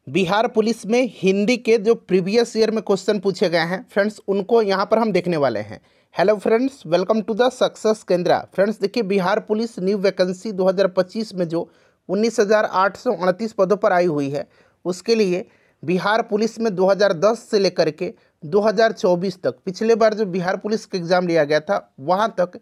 Bihar police में हिंदी के जो प्रीवियस ईयर में क्वेश्चन पूछे गए हैं फ्रेंड्स, उनको यहाँ पर हम देखने वाले हैं। Hello friends, welcome to the success Kendra. Friends देखिए, बिहार पुलिस न्यू वैकेंसी 2025 में जो 19,829 पदों पर आई हुई है, उसके लिए बिहार पुलिस में 2010 से लेकर के 2024 तक, पिछले बार जो बिहार पुलिस का एग्ज़ाम लिया गया था वहाँ तक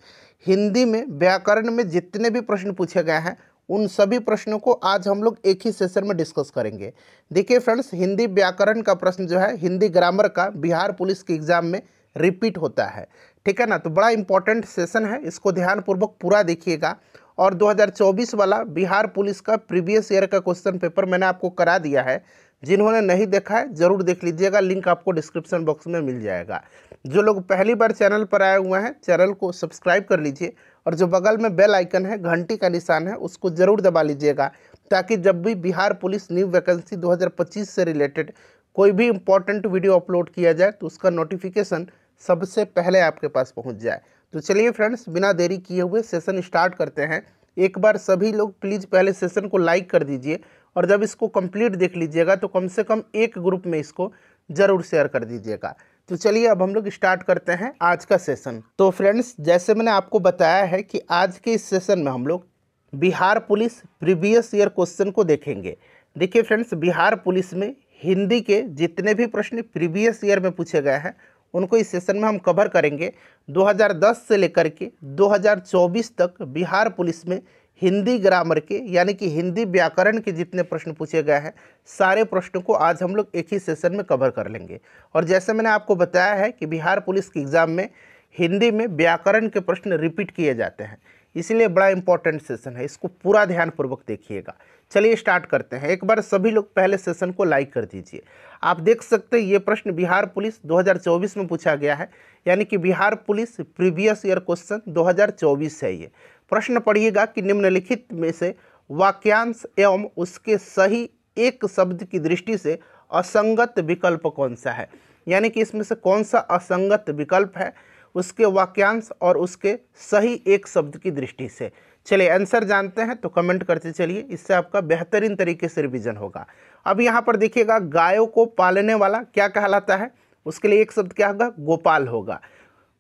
हिंदी में व्याकरण में जितने भी प्रश्न पूछे गए हैं उन सभी प्रश्नों को आज हम लोग एक ही सेशन में डिस्कस करेंगे। देखिए फ्रेंड्स, हिंदी व्याकरण का प्रश्न जो है, हिंदी ग्रामर का बिहार पुलिस के एग्ज़ाम में रिपीट होता है, ठीक है ना। तो बड़ा इंपॉर्टेंट सेशन है, इसको ध्यानपूर्वक पूरा देखिएगा। और 2024 वाला बिहार पुलिस का प्रीवियस ईयर का क्वेश्चन पेपर मैंने आपको करा दिया है। जिन्होंने नहीं देखा है ज़रूर देख लीजिएगा, लिंक आपको डिस्क्रिप्शन बॉक्स में मिल जाएगा। जो लोग पहली बार चैनल पर आए हुए हैं, चैनल को सब्सक्राइब कर लीजिए और जो बगल में बेल आइकन है, घंटी का निशान है, उसको ज़रूर दबा लीजिएगा, ताकि जब भी बिहार पुलिस न्यू वैकेंसी 2025 से रिलेटेड कोई भी इम्पॉर्टेंट वीडियो अपलोड किया जाए तो उसका नोटिफिकेशन सबसे पहले आपके पास पहुंच जाए। तो चलिए फ्रेंड्स, बिना देरी किए हुए सेशन स्टार्ट करते हैं। एक बार सभी लोग प्लीज़ पहले सेशन को लाइक कर दीजिए और जब इसको कंप्लीट देख लीजिएगा तो कम से कम एक ग्रुप में इसको ज़रूर शेयर कर दीजिएगा। तो चलिए अब हम लोग स्टार्ट करते हैं आज का सेशन। तो फ्रेंड्स, जैसे मैंने आपको बताया है कि आज के इस सेशन में हम लोग Bihar police previous year question को देखेंगे। देखिए फ्रेंड्स, बिहार पुलिस में हिंदी के जितने भी प्रश्न प्रीवियस ईयर में पूछे गए हैं उनको इस सेशन में हम कवर करेंगे। 2010 से लेकर के 2024 तक बिहार पुलिस में हिंदी ग्रामर के यानी कि हिंदी व्याकरण के जितने प्रश्न पूछे गए हैं सारे प्रश्नों को आज हम लोग एक ही सेशन में कवर कर लेंगे। और जैसे मैंने आपको बताया है कि बिहार पुलिस के एग्ज़ाम में हिंदी में व्याकरण के प्रश्न रिपीट किए जाते हैं, इसलिए बड़ा इंपॉर्टेंट सेशन है, इसको पूरा ध्यानपूर्वक देखिएगा। चलिए स्टार्ट करते हैं। एक बार सभी लोग पहले सेशन को लाइक कर दीजिए। आप देख सकते हैं ये प्रश्न बिहार पुलिस 2024 में पूछा गया है, यानी कि Bihar police previous year question 2024 है। ये प्रश्न पढ़िएगा कि निम्नलिखित में से वाक्यांश एवं उसके सही एक शब्द की दृष्टि से असंगत विकल्प कौन सा है, यानी कि इसमें से कौन सा असंगत विकल्प है उसके वाक्यांश और उसके सही एक शब्द की दृष्टि से। चलिए आंसर जानते हैं तो कमेंट करते चलिए, इससे आपका बेहतरीन तरीके से रिवीजन होगा। अब यहाँ पर देखिएगा, गायों को पालने वाला क्या कहलाता है, उसके लिए एक शब्द क्या होगा, गोपाल होगा।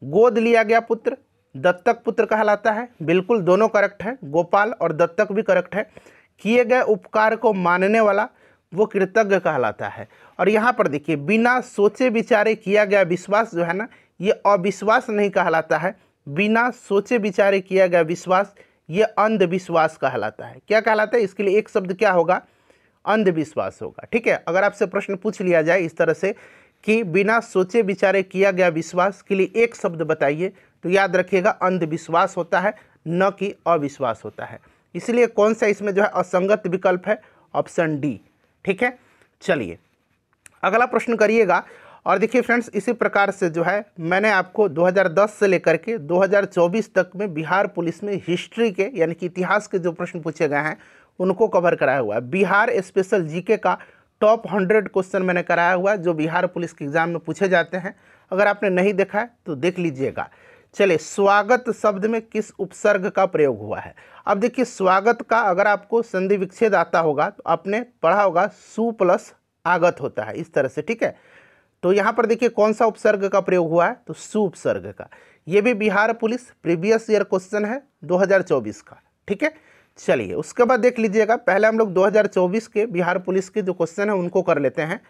गोद लिया गया पुत्र दत्तक पुत्र कहलाता है, बिल्कुल दोनों करेक्ट है, गोपाल और दत्तक भी करेक्ट है। किए गए उपकार को मानने वाला वो कृतज्ञ कहलाता है। और यहाँ पर देखिए, बिना सोचे विचारे किया गया विश्वास जो है ना, ये अविश्वास नहीं कहलाता है, बिना सोचे विचारे किया गया विश्वास ये अंधविश्वास कहलाता है। क्या कहलाता है, इसके लिए एक शब्द क्या होगा, अंधविश्वास होगा। ठीक है, अगर आपसे प्रश्न पूछ लिया जाए इस तरह से कि बिना सोचे विचारे किया गया विश्वास के लिए एक शब्द बताइए, तो याद रखिएगा अंधविश्वास होता है, न कि अविश्वास होता है। इसलिए कौन सा इसमें जो है असंगत विकल्प है, ऑप्शन डी। ठीक है, चलिए अगला प्रश्न करिएगा। और देखिए फ्रेंड्स, इसी प्रकार से जो है मैंने आपको 2010 से लेकर के 2024 तक में बिहार पुलिस में हिस्ट्री के यानी कि इतिहास के जो प्रश्न पूछे गए हैं उनको कवर कराया हुआ है। बिहार स्पेशल जीके का टॉप 100 क्वेश्चन मैंने कराया हुआ है जो बिहार पुलिस के एग्जाम में पूछे जाते हैं। अगर आपने नहीं देखा है तो देख लीजिएगा। चलिए, स्वागत शब्द में किस उपसर्ग का प्रयोग हुआ है। अब देखिए, स्वागत का अगर आपको संधि विच्छेद आता होगा तो आपने पढ़ा होगा सु प्लस आगत होता है, इस तरह से। ठीक है, तो यहाँ पर देखिए कौन सा उपसर्ग का प्रयोग हुआ है, तो सु उपसर्ग का। ये भी Bihar police previous year question है 2024 का। ठीक है, चलिए उसके बाद देख लीजिएगा। पहले हम लोग 2024 के बिहार पुलिस के जो क्वेश्चन है उनको कर लेते हैं।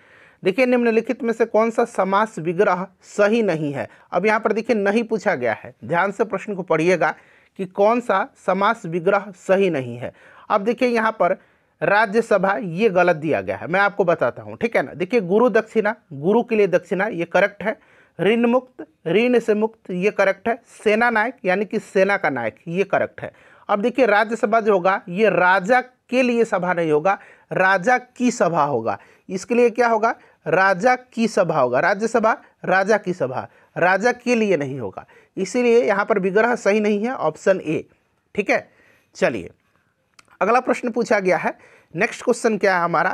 देखिए, निम्नलिखित में से कौन सा समास विग्रह सही नहीं है। अब यहाँ पर देखिए नहीं पूछा गया है, ध्यान से प्रश्न को पढ़िएगा कि कौन सा समास विग्रह सही नहीं है। अब देखिए यहाँ पर राज्यसभा ये गलत दिया गया है, मैं आपको बताता हूँ। ठीक है ना, देखिए गुरु दक्षिणा, गुरु के लिए दक्षिणा ये करेक्ट है। ऋण मुक्त, ऋण से मुक्त ये करेक्ट है। सेना नायक यानी कि सेना का नायक ये करेक्ट है। अब देखिए राज्यसभा जो होगा ये राजा के लिए सभा नहीं होगा, राजा की सभा होगा। इसके लिए क्या होगा, राजा की सभा होगा। राज्यसभा राजा की सभा, राजा के लिए नहीं होगा, इसीलिए यहाँ पर विग्रह सही नहीं है, ऑप्शन ए। ठीक है, चलिए अगला प्रश्न पूछा गया है। नेक्स्ट क्वेश्चन क्या है हमारा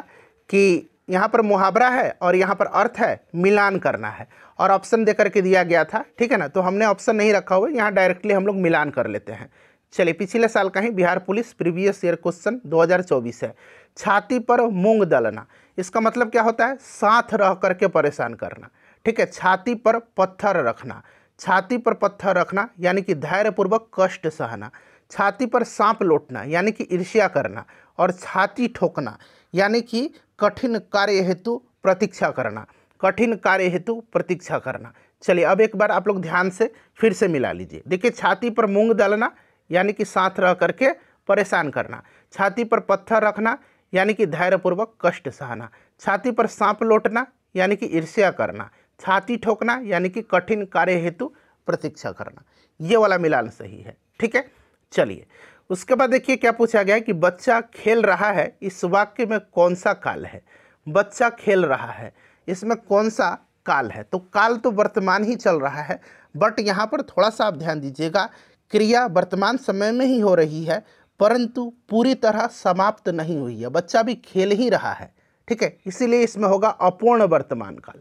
कि यहाँ पर मुहावरा है और यहाँ पर अर्थ है, मिलान करना है और ऑप्शन देकर के दिया गया था। ठीक है ना, तो हमने ऑप्शन नहीं रखा हुआ, यहाँ डायरेक्टली हम लोग मिलान कर लेते हैं। चलिए, पिछले साल का ही Bihar police previous year question 2024 है। छाती पर मूंग दलना, इसका मतलब क्या होता है, साथ रह करके परेशान करना। ठीक है, छाती पर पत्थर रखना, छाती पर पत्थर रखना यानी कि धैर्यपूर्वक कष्ट सहना, छाती पर सांप लौटना यानी कि ईर्ष्या करना, और छाती ठोकना यानी कि कठिन कार्य हेतु प्रतीक्षा करना, कठिन कार्य हेतु प्रतीक्षा करना। चलिए अब एक बार आप लोग ध्यान से फिर से मिला लीजिए। देखिए, छाती पर मूंग डालना यानी कि साथ रह करके परेशान करना, छाती पर पत्थर रखना यानी कि धैर्यपूर्वक कष्ट सहना, छाती पर सांप लौटना यानी कि ईर्ष्या करना, छाती ठोकना यानी कि कठिन कार्य हेतु प्रतीक्षा करना। ये वाला मिलान सही है। ठीक है, चलिए उसके बाद देखिए क्या पूछा गया है कि बच्चा खेल रहा है, इस वाक्य में कौन सा काल है। बच्चा खेल रहा है, इसमें कौन सा काल है। तो काल तो वर्तमान ही चल रहा है, बट यहाँ पर थोड़ा सा आप ध्यान दीजिएगा, क्रिया वर्तमान समय में ही हो रही है परंतु पूरी तरह समाप्त नहीं हुई है, बच्चा भी खेल ही रहा है। ठीक है, इसीलिए इसमें होगा अपूर्ण वर्तमान काल।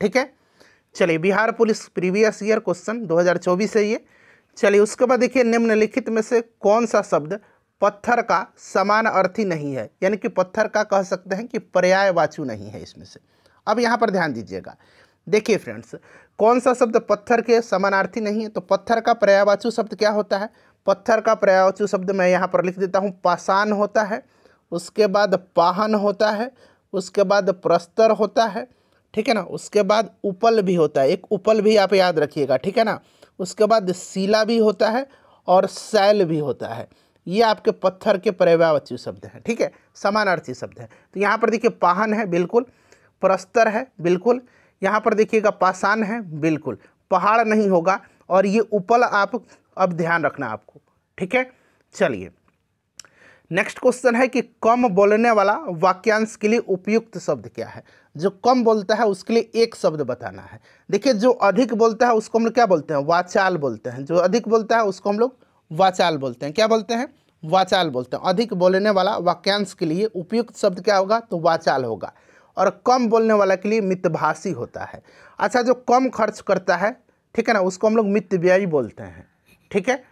ठीक है, चलिए Bihar police previous year question 2024 है ये। चलिए उसके बाद देखिए, निम्नलिखित में से कौन सा शब्द पत्थर का समान अर्थी नहीं है, यानी कि पत्थर का कह सकते हैं कि पर्यायवाची नहीं है इसमें से। अब यहाँ पर ध्यान दीजिएगा, देखिए फ्रेंड्स, कौन सा शब्द पत्थर के समानार्थी नहीं है। तो पत्थर का पर्यायवाची शब्द क्या होता है, पत्थर का पर्यायवाची शब्द मैं यहाँ पर लिख देता हूँ, पाषाण होता है, उसके बाद पाहन होता है, उसके बाद प्रस्तर होता है, ठीक है ना, उसके बाद उपल भी होता है, एक उपल भी आप याद रखिएगा, ठीक है ना, उसके बाद शिला भी होता है और शैल भी होता है। ये आपके पत्थर के पर्यायवाची शब्द हैं। ठीक है, समानार्थी शब्द है। तो यहाँ पर देखिए पाहन है, बिल्कुल, प्रस्तर है, बिल्कुल, यहाँ पर देखिएगा पाषाण है, बिल्कुल, पहाड़ नहीं होगा, और ये उपल आप अब ध्यान रखना आपको। ठीक है, चलिए नेक्स्ट क्वेश्चन है कि कम बोलने वाला वाक्यांश के लिए उपयुक्त शब्द क्या है। जो कम बोलता है उसके लिए एक शब्द बताना है। देखिए, जो अधिक बोलता है उसको हम लोग क्या बोलते हैं, वाचाल बोलते हैं। जो अधिक बोलता है उसको हम लोग वाचाल बोलते हैं। क्या बोलते हैं, वाचाल बोलते हैं। अधिक बोलने वाला वाक्यांश के लिए उपयुक्त शब्द क्या होगा, तो वाचाल होगा। और कम बोलने वाला के लिए मितभाषी होता है। अच्छा, जो कम खर्च करता है, ठीक है ना, उसको हम लोग मितव्ययी बोलते हैं। ठीक है,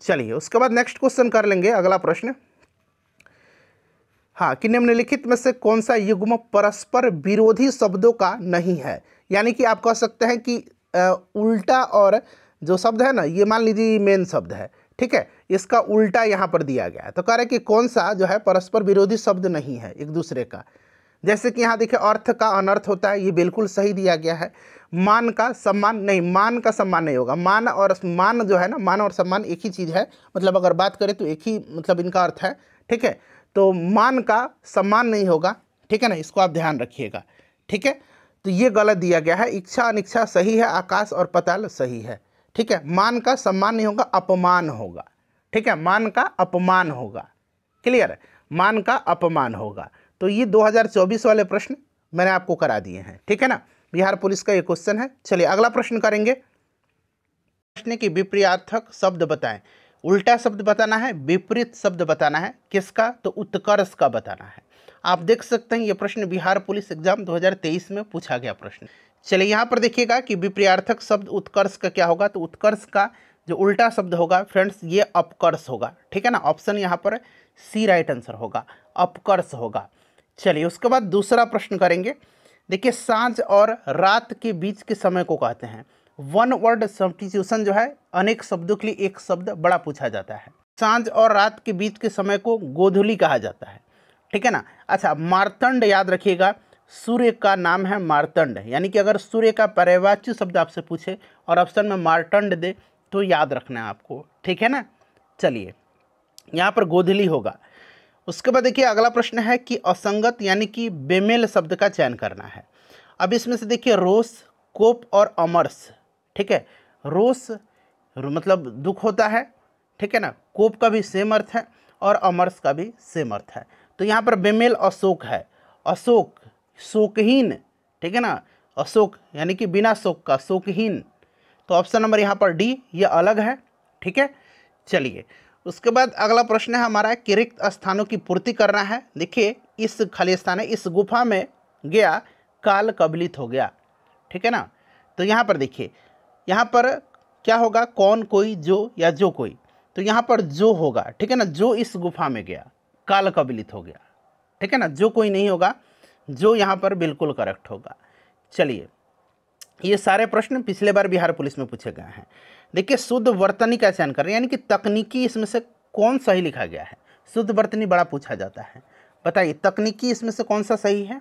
चलिए उसके बाद नेक्स्ट क्वेश्चन कर लेंगे, अगला प्रश्न। हाँ, कि निम्नलिखित में से कौन सा युग्म परस्पर विरोधी शब्दों का नहीं है। यानी कि आप कह सकते हैं कि उल्टा, और जो शब्द है ना, ये मान लीजिए मेन शब्द है, ठीक है, इसका उल्टा यहाँ पर दिया गया है। तो कह रहे कि कौन सा जो है परस्पर विरोधी शब्द नहीं है एक दूसरे का। जैसे कि यहाँ देखिए, अर्थ का अनर्थ होता है, ये बिल्कुल सही दिया गया है। मान का सम्मान नहीं, मान का सम्मान नहीं होगा। मान और मान जो है ना, मान और सम्मान एक ही चीज़ है, मतलब अगर बात करें तो एक ही मतलब इनका अर्थ है। ठीक है, तो मान का सम्मान नहीं होगा, ठीक है ना, इसको आप ध्यान रखिएगा। ठीक है, तो ये गलत दिया गया है। इच्छा अनिच्छा सही है, आकाश और पाताल सही है। ठीक है, मान का सम्मान नहीं होगा, अपमान होगा। ठीक है, मान का अपमान होगा। क्लियर है, मान का अपमान होगा। तो ये 2024 वाले प्रश्न मैंने आपको करा दिए हैं। ठीक है ना, बिहार पुलिस का ये क्वेश्चन है। चलिए अगला प्रश्न करेंगे। प्रश्न की विपरीतार्थक शब्द बताएं। उल्टा शब्द बताना है, विपरीत शब्द बताना है। किसका, तो उत्कर्ष का बताना है। आप देख सकते हैं ये प्रश्न बिहार पुलिस एग्जाम 2023 में पूछा गया प्रश्न। चलिए यहाँ पर देखिएगा कि विपरीतार्थक शब्द उत्कर्ष का क्या होगा। तो उत्कर्ष का जो उल्टा शब्द होगा फ्रेंड्स, ये अपकर्ष होगा। ठीक है ना, ऑप्शन यहाँ पर सी राइट आंसर होगा, अपकर्ष होगा। चलिए उसके बाद दूसरा प्रश्न करेंगे। देखिए, सांझ और रात के बीच के समय को कहते हैं। वन वर्ड सब्स्टिट्यूशन जो है, अनेक शब्दों के लिए एक शब्द बड़ा पूछा जाता है। सांझ और रात के बीच के समय को गोधूली कहा जाता है। ठीक है ना। अच्छा, मार्तंड याद रखिएगा, सूर्य का नाम है मार्तंड। यानी कि अगर सूर्य का पर्यायवाची शब्द आपसे पूछे और ऑप्शन में मार्तंड दे तो याद रखना है आपको। ठीक है ना, चलिए यहाँ पर गोधूली होगा। उसके बाद देखिए अगला प्रश्न है कि असंगत यानी कि बेमेल शब्द का चयन करना है। अब इसमें से देखिए, रोष, कोप और अमर्ष। ठीक है, रोष मतलब दुख होता है, ठीक है ना, कोप का भी सेम अर्थ है और अमर्ष का भी सेम अर्थ है। तो यहाँ पर बेमेल अशोक है, अशोक शोकहीन, ठीक है ना, अशोक यानी कि बिना शोक का, शोकहीन। तो ऑप्शन नंबर यहाँ पर डी, ये अलग है। ठीक है, चलिए उसके बाद अगला प्रश्न है हमारा कि रिक्त स्थानों की पूर्ति करना है। देखिए, इस खाली स्थान है, इस गुफा में गया, काल कबलित हो गया। ठीक है ना, तो यहाँ पर देखिए, यहाँ पर क्या होगा, कौन, कोई, जो या जो कोई। तो यहाँ पर जो होगा, ठीक है ना, जो इस गुफा में गया, काल कबलित हो गया। ठीक है ना, जो कोई नहीं होगा जो यहाँ पर बिल्कुल करेक्ट होगा। चलिए, ये सारे प्रश्न पिछले बार बिहार पुलिस में पूछे गए हैं। देखिए, शुद्ध वर्तनी का चयन करें, यानी कि तकनीकी इसमें से कौन सही लिखा गया है। शुद्ध वर्तनी बड़ा पूछा जाता है, बताइए तकनीकी इसमें से कौन सा सही है।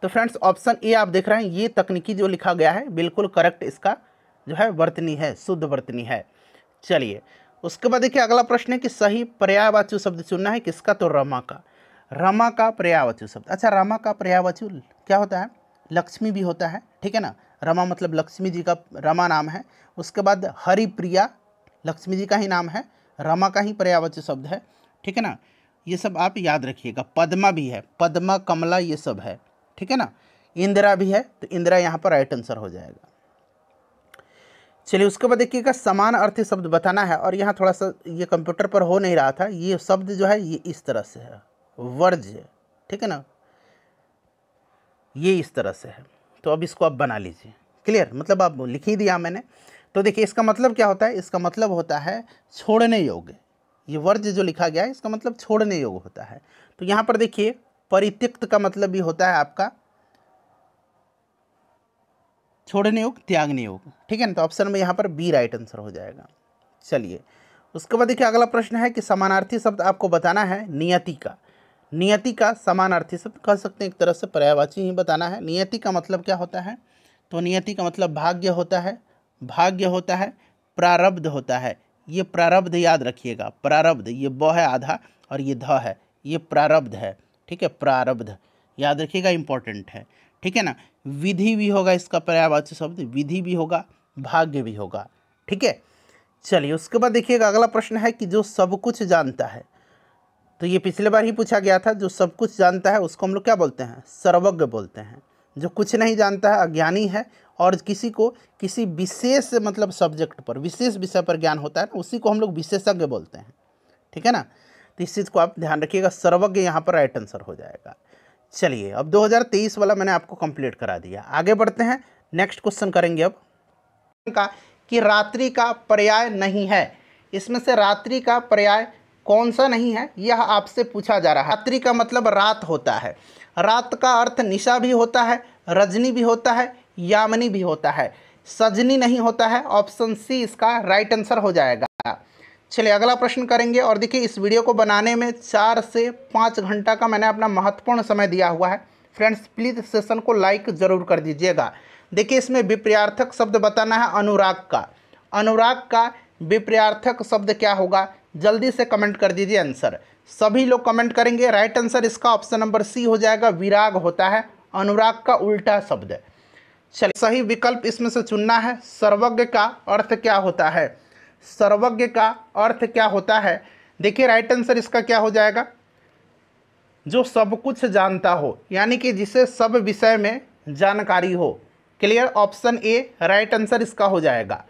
तो फ्रेंड्स ऑप्शन ए आप देख रहे हैं, ये तकनीकी जो लिखा गया है बिल्कुल करेक्ट इसका जो है वर्तनी है, शुद्ध वर्तनी है। चलिए, उसके बाद देखिए अगला प्रश्न है कि सही पर्यायवाची शब्द चुनना है किसका, तो रमा का। रमा का पर्यायवाची शब्द, अच्छा रमा का पर्यायवाची क्या होता है, लक्ष्मी भी होता है, ठीक है ना। रमा मतलब लक्ष्मी जी का रमा नाम है। उसके बाद हरिप्रिया लक्ष्मी जी का ही नाम है, रमा का ही पर्यायवाची शब्द है, ठीक है ना। ये सब आप याद रखिएगा। पद्मा भी है, पद्मा कमला ये सब है, ठीक है ना। इंदिरा भी है, तो इंदिरा यहाँ पर राइट आंसर हो जाएगा। चलिए, उसके बाद देखिएगा समान अर्थी शब्द बताना है, और यहाँ थोड़ा सा ये कंप्यूटर पर हो नहीं रहा था, ये शब्द जो है ये इस तरह से है, वर्ज्य, ठीक है ना, ये इस तरह से है। तो अब इसको आप बना लीजिए, क्लियर, मतलब आप लिख ही दिया मैंने। तो देखिए इसका मतलब क्या होता है, इसका मतलब होता है छोड़ने योग्य। ये वर्ज्य जो लिखा गया है इसका मतलब छोड़ने योग्य होता है। तो यहाँ पर देखिए परित्यक्त का मतलब भी होता है आपका छोड़ने योग्य, त्यागने योग्य, ठीक है ना। तो ऑप्शन में यहाँ पर बी राइट आंसर हो जाएगा। चलिए, उसके बाद देखिए अगला प्रश्न है कि समानार्थी शब्द आपको बताना है नियति का। नियति का समानार्थी शब्द कह सकते हैं, एक तरह से पर्यायवाची ही बताना है। नियति का मतलब क्या होता है, तो नियति का मतलब भाग्य होता है, भाग्य होता है, प्रारब्ध होता है। ये प्रारब्ध याद रखिएगा, प्रारब्ध, ये ब है आधा और ये ध है, ये प्रारब्ध है, ठीक है, प्रारब्ध याद रखिएगा, इंपॉर्टेंट है, ठीक है ना। विधि भी होगा इसका पर्यायवाची शब्द, विधि भी होगा, भाग्य भी होगा, ठीक है। चलिए, उसके बाद देखिएगा अगला प्रश्न है कि जो सब कुछ जानता है। तो ये पिछले बार ही पूछा गया था, जो सब कुछ जानता है उसको हम लोग क्या बोलते हैं, सर्वज्ञ बोलते हैं। जो कुछ नहीं जानता है अज्ञानी है, और किसी को किसी विशेष मतलब सब्जेक्ट पर, विशेष विषय पर ज्ञान होता है ना, उसी को हम लोग विशेषज्ञ बोलते हैं, ठीक है ना। तो इस चीज़ को आप ध्यान रखिएगा, सर्वज्ञ यहाँ पर राइट आंसर हो जाएगा। चलिए, अब 2023 वाला मैंने आपको कंप्लीट करा दिया, आगे बढ़ते हैं, नेक्स्ट क्वेश्चन करेंगे अब का कि रात्रि का पर्याय नहीं है। इसमें से रात्रि का पर्याय कौन सा नहीं है, यह आपसे पूछा जा रहा है। रात्रि का मतलब रात होता है, रात का अर्थ निशा भी होता है, रजनी भी होता है, यामिनी भी होता है, सजनी नहीं होता है। ऑप्शन सी इसका राइट आंसर हो जाएगा। चलिए, अगला प्रश्न करेंगे। और देखिए इस वीडियो को बनाने में 4 से 5 घंटा का मैंने अपना महत्वपूर्ण समय दिया हुआ है। फ्रेंड्स प्लीज़ सेशन को लाइक ज़रूर कर दीजिएगा। देखिए इसमें विपर्यार्थक शब्द बताना है अनुराग का। अनुराग का विपर्यार्थक शब्द क्या होगा, जल्दी से कमेंट कर दीजिए आंसर। सभी लोग कमेंट करेंगे, राइट आंसर इसका ऑप्शन नंबर सी हो जाएगा, विराग होता है अनुराग का उल्टा शब्द। चलिए, सही विकल्प इसमें से चुनना है। सर्वज्ञ का अर्थ क्या होता है, सर्वज्ञ का अर्थ क्या होता है, देखिए राइट आंसर इसका क्या हो जाएगा, जो सब कुछ जानता हो, यानी कि जिसे सब विषय में जानकारी हो। Clear, option A right answer इसका हो जाएगा।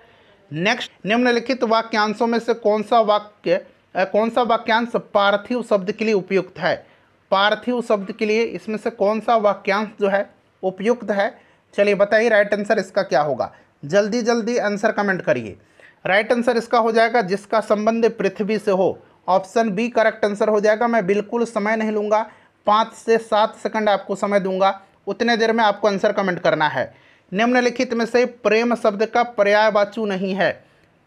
नेक्स्ट, निम्नलिखित वाक्यांशों में से कौन सा वाक्यांश पार्थिव शब्द के लिए उपयुक्त है। पार्थिव शब्द के लिए इसमें से कौन सा वाक्यांश जो है उपयुक्त है, चलिए बताइए राइट आंसर इसका क्या होगा। जल्दी जल्दी आंसर कमेंट करिए। राइट आंसर इसका हो जाएगा जिसका संबंध पृथ्वी से हो। ऑप्शन बी करेक्ट आंसर हो जाएगा। मैं बिल्कुल समय नहीं लूँगा, 5 से 7 सेकंड आपको समय दूंगा, उतने देर में आपको आंसर कमेंट करना है। निम्नलिखित में से प्रेम शब्द का पर्यायवाची नहीं है।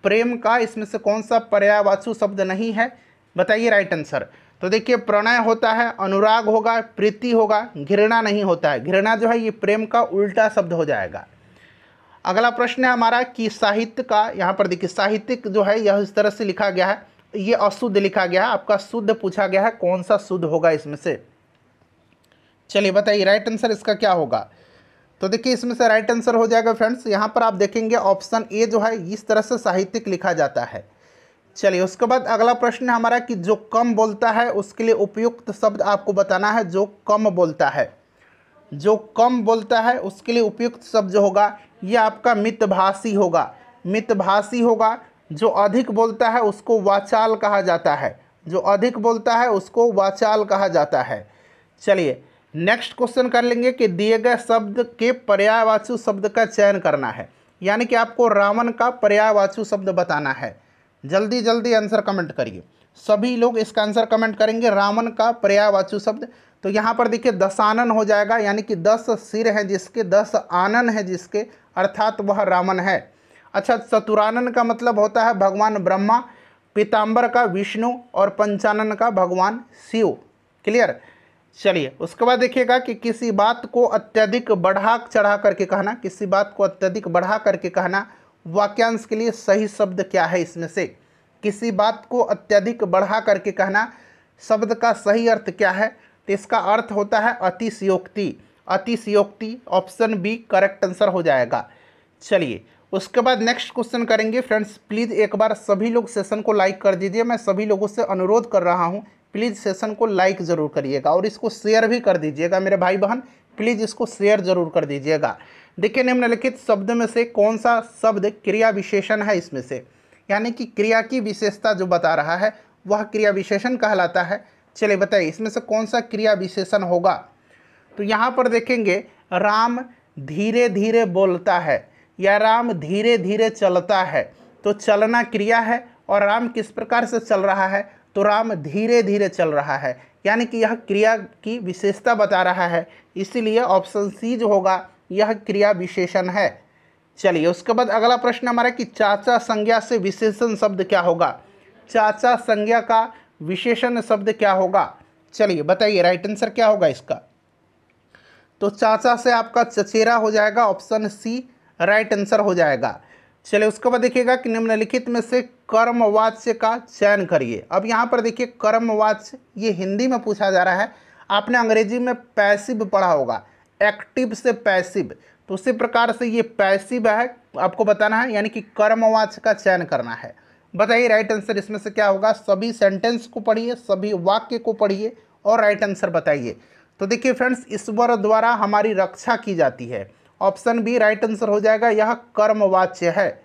प्रेम का इसमें से कौन सा पर्यायवाची शब्द नहीं है, बताइए राइट आंसर। तो देखिए प्रणय होता है, अनुराग होगा, प्रीति होगा, घृणा नहीं होता है। घृणा जो है ये प्रेम का उल्टा शब्द हो जाएगा। अगला प्रश्न है हमारा कि साहित्य का, यहाँ पर देखिए साहित्यिक जो है यह इस तरह से लिखा गया है, ये अशुद्ध लिखा गया है, आपका शुद्ध पूछा गया है, कौन सा शुद्ध होगा इसमें से, चलिए बताइए राइट आंसर इसका क्या होगा। तो देखिए इसमें से राइट आंसर हो जाएगा फ्रेंड्स, यहाँ पर आप देखेंगे ऑप्शन ए जो है इस तरह से साहित्यिक लिखा जाता है। चलिए उसके बाद अगला प्रश्न है हमारा कि जो कम बोलता है उसके लिए उपयुक्त शब्द आपको बताना है। जो कम बोलता है, जो कम बोलता है उसके लिए उपयुक्त शब्द जो होगा ये आपका मितभाषी होगा, मितभाषी होगा। जो अधिक बोलता है उसको वाचाल कहा जाता है, जो अधिक बोलता है उसको वाचाल कहा जाता है। चलिए नेक्स्ट क्वेश्चन कर लेंगे कि दिए गए शब्द के पर्यायवाची शब्द का चयन करना है, यानी कि आपको रावण का पर्यायवाची शब्द बताना है। जल्दी जल्दी आंसर कमेंट करिए, सभी लोग इसका आंसर कमेंट करेंगे, रावण का पर्यायवाची शब्द। तो यहाँ पर देखिए दशानन हो जाएगा, यानी कि 10 सिर हैं जिसके, 10 आनन है जिसके, अर्थात वह रामन है। अच्छा, चतुरानन का मतलब होता है भगवान ब्रह्मा, पीताम्बर का विष्णु और पंचानन का भगवान शिव। क्लियर। चलिए उसके बाद देखिएगा कि किसी बात को अत्यधिक बढ़ा चढ़ा करके कहना, किसी बात को अत्यधिक बढ़ा करके कहना, वाक्यांश के लिए सही शब्द क्या है इसमें से? किसी बात को अत्यधिक बढ़ा करके कहना, शब्द का सही अर्थ क्या है? तो इसका अर्थ होता है अतिशयोक्ति। अतिशयोक्ति, ऑप्शन बी करेक्ट आंसर हो जाएगा। चलिए उसके बाद नेक्स्ट क्वेश्चन करेंगे। फ्रेंड्स प्लीज़ एक बार सभी लोग सेशन को लाइक कर दीजिए, मैं सभी लोगों से अनुरोध कर रहा हूँ, प्लीज़ सेशन को लाइक ज़रूर करिएगा और इसको शेयर भी कर दीजिएगा मेरे भाई बहन, प्लीज़ इसको शेयर ज़रूर कर दीजिएगा। देखिए निम्नलिखित शब्द में से कौन सा शब्द क्रिया विशेषण है इसमें से, यानी कि क्रिया की विशेषता जो बता रहा है वह क्रिया विशेषण कहलाता है। चलिए बताइए इसमें से कौन सा क्रिया विशेषण होगा? तो यहाँ पर देखेंगे राम धीरे धीरे बोलता है या राम धीरे धीरे चलता है, तो चलना क्रिया है और राम किस प्रकार से चल रहा है? तो राम धीरे धीरे चल रहा है, यानी कि यह क्रिया की विशेषता बता रहा है, इसीलिए ऑप्शन सी जो होगा यह क्रिया विशेषण है। चलिए उसके बाद अगला प्रश्न हमारा कि चाचा संज्ञा से विशेषण शब्द क्या होगा? चाचा संज्ञा का विशेषण शब्द क्या होगा? चलिए बताइए राइट आंसर क्या होगा इसका? तो चाचा से आपका चचेरा हो जाएगा, ऑप्शन सी राइट आंसर हो जाएगा। चलिए उसके बाद देखिएगा कि निम्नलिखित में से कर्मवाच्य का चयन करिए। अब यहाँ पर देखिए कर्मवाच्य ये हिंदी में पूछा जा रहा है, आपने अंग्रेजी में पैसिव पढ़ा होगा, एक्टिव से पैसिव, तो उसी प्रकार से ये पैसिव है, आपको बताना है, यानी कि कर्मवाच्य का चयन करना है। बताइए राइट आंसर इसमें से क्या होगा? सभी सेंटेंस को पढ़िए, सभी वाक्य को पढ़िए और राइट आंसर बताइए। तो देखिए फ्रेंड्स ईश्वर द्वारा हमारी रक्षा की जाती है, ऑप्शन बी राइट आंसर हो जाएगा, यह कर्मवाच्य है।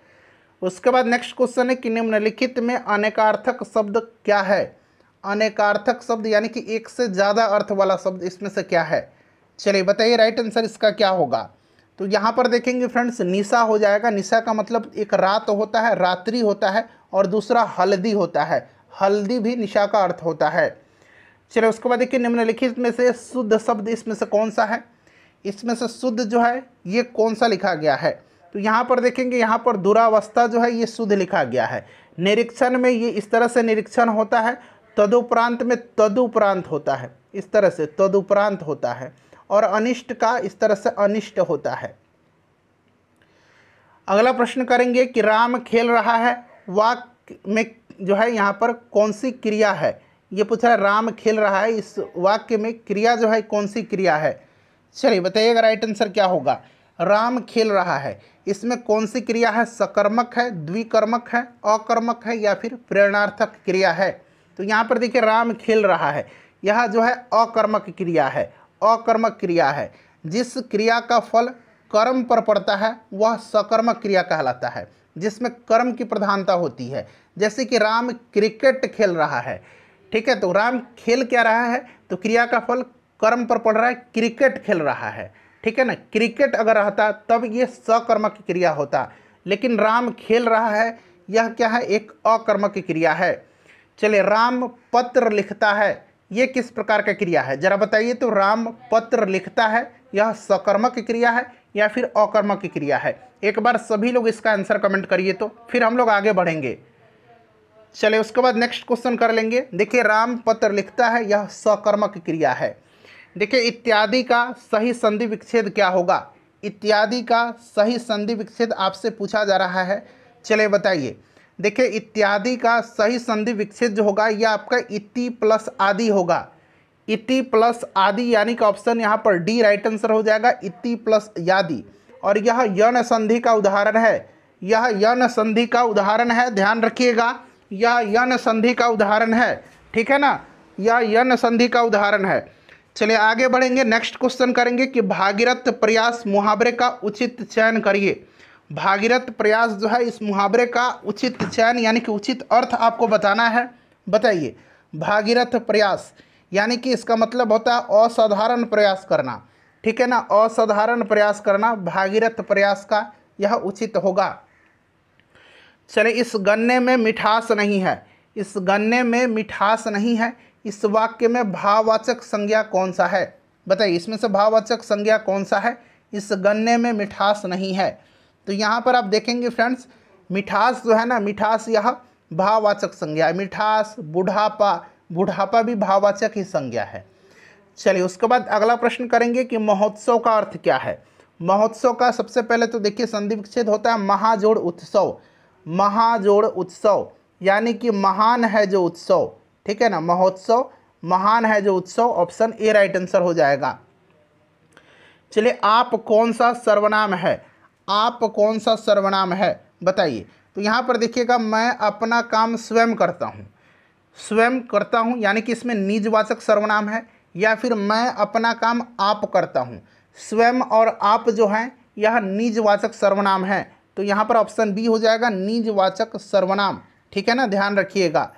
उसके बाद नेक्स्ट क्वेश्चन है कि निम्नलिखित में अनेकार्थक शब्द क्या है? अनेकार्थक शब्द यानी कि एक से ज़्यादा अर्थ वाला शब्द इसमें से क्या है? चलिए बताइए राइट आंसर इसका क्या होगा? तो यहाँ पर देखेंगे फ्रेंड्स निशा हो जाएगा। निशा का मतलब एक रात होता है, रात्रि होता है, और दूसरा हल्दी होता है, हल्दी भी निशा का अर्थ होता है। चलिए उसके बाद देखिए निम्नलिखित में से शुद्ध शब्द इसमें से कौन सा है? इसमें से शुद्ध जो है ये कौन सा लिखा गया है? तो यहाँ पर देखेंगे, यहाँ पर दुरावस्था जो है ये शुद्ध लिखा गया है। निरीक्षण में ये इस तरह से निरीक्षण होता है, तदुपरांत में तदुपरांत होता है, इस तरह से तदुपरांत होता है, और अनिष्ट का इस तरह से अनिष्ट होता है। अगला प्रश्न करेंगे कि राम खेल रहा है, वाक्य में जो है यहाँ पर कौन सी क्रिया है? ये पूछा है राम खेल रहा है, इस वाक्य में क्रिया जो है कौन सी क्रिया है? चलिए बताइएगा राइट आंसर क्या होगा? राम खेल रहा है, इसमें कौन सी क्रिया है? सकर्मक है, द्विकर्मक है, अकर्मक है या फिर प्रेरणार्थक क्रिया है? तो यहाँ पर देखिए राम खेल रहा है, यह जो है अकर्मक क्रिया है, अकर्मक क्रिया है। जिस क्रिया का फल कर्म पर पड़ता है वह सकर्मक क्रिया कहलाता है, जिसमें कर्म की प्रधानता होती है। जैसे कि राम क्रिकेट खेल रहा है, ठीक है, तो राम खेल क्या रहा है? तो क्रिया का फल कर्म पर पड़ रहा है, क्रिकेट खेल रहा है, ठीक है ना। क्रिकेट अगर रहता तब ये सकर्मक क्रिया होता, लेकिन राम खेल रहा है, यह क्या है? एक अकर्मक क्रिया है। चलिए राम पत्र लिखता है, ये किस प्रकार का क्रिया है जरा बताइए? तो राम पत्र लिखता है, यह सकर्मक क्रिया है या फिर अकर्मक क्रिया है? एक बार सभी लोग इसका आंसर कमेंट करिए, तो फिर हम लोग आगे बढ़ेंगे। चलिए उसके बाद नेक्स्ट क्वेश्चन कर लेंगे। देखिए राम पत्र लिखता है, यह सकर्मक क्रिया है। देखिए इत्यादि का सही संधि विच्छेद क्या होगा? इत्यादि का सही संधि विच्छेद आपसे पूछा जा रहा है, चलिए बताइए। देखिए इत्यादि का सही संधि विच्छेद जो होगा यह आपका इति प्लस आदि होगा, इति प्लस आदि, यानी कि ऑप्शन यहाँ पर डी राइट आंसर हो जाएगा, इति प्लस यादि। और यह यन संधि का उदाहरण है, यह यन संधि का उदाहरण है, ध्यान रखिएगा, यह यन संधि का उदाहरण है, ठीक है ना, यह यन संधि का उदाहरण है। चलिए आगे बढ़ेंगे, नेक्स्ट क्वेश्चन करेंगे कि भागीरथ प्रयास मुहावरे का उचित चयन करिए। भागीरथ प्रयास जो है इस मुहावरे का उचित चयन यानी कि उचित अर्थ आपको बताना है। बताइए भागीरथ प्रयास यानी कि इसका मतलब होता है असाधारण प्रयास करना, ठीक है ना, असाधारण प्रयास करना भागीरथ प्रयास का यह उचित होगा। चलिए इस गन्ने में मिठास नहीं है, इस गन्ने में मिठास नहीं है, इस वाक्य में भाववाचक संज्ञा कौन सा है? बताइए, इसमें से भाववाचक संज्ञा कौन सा है? इस गन्ने में मिठास नहीं है। तो यहाँ पर आप देखेंगे फ्रेंड्स, मिठास जो है ना, मिठास यह भाववाचक संज्ञा है। मिठास, बुढ़ापा, बुढ़ापा भी भाववाचक ही संज्ञा है। चलिए, उसके बाद अगला प्रश्न करेंगे कि महोत्सव का अर्थ क्या है। महोत्सव का सबसे पहले तो देखिए संधि विच्छेद होता है महाजोड़ उत्सव। महाजोड़ उत्सव यानी कि महान है जो उत्सव, ठीक है ना, महोत्सव महान है जो उत्सव, ऑप्शन ए राइट आंसर हो जाएगा। चलिए, आप कौन सा सर्वनाम है? आप कौन सा सर्वनाम है बताइए। तो यहाँ पर देखिएगा, मैं अपना काम स्वयं करता हूँ। स्वयं करता हूँ यानी कि इसमें निजवाचक सर्वनाम है, या फिर मैं अपना काम आप करता हूँ। स्वयं और आप जो हैं यह निजवाचक सर्वनाम है। तो यहाँ पर ऑप्शन बी हो जाएगा, निजवाचक सर्वनाम, ठीक है ना, ध्यान रखिएगा।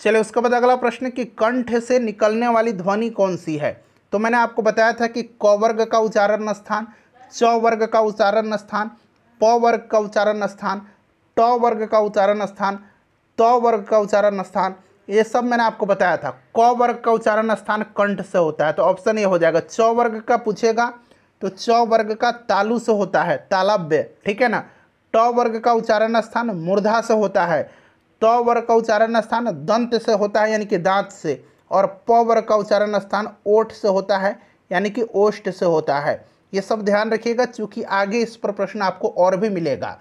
चलिए, उसके बाद अगला प्रश्न कि कंठ से निकलने वाली ध्वनि कौन सी है? तो मैंने आपको बताया था कि क वर्ग का उच्चारण स्थान, च वर्ग का उच्चारण स्थान, प वर्ग का उच्चारण स्थान, ट वर्ग का उच्चारण स्थान, त वर्ग का उच्चारण स्थान, ये सब मैंने आपको बताया था। क वर्ग का उच्चारण स्थान कंठ से होता है, तो ऑप्शन ये हो जाएगा। च वर्ग का पूछेगा तो च वर्ग का तालु से होता है, तालव्य, ठीक है ना। ट वर्ग का उच्चारण स्थान मूर्धा से होता है। त वर्ग का उच्चारण स्थान दंत से होता है यानी कि दांत से। और प वर्ग का उच्चारण स्थान ओठ से होता है यानी कि ओष्ठ से होता है। ये सब ध्यान रखिएगा, चूंकि आगे इस पर प्रश्न आपको और भी मिलेगा।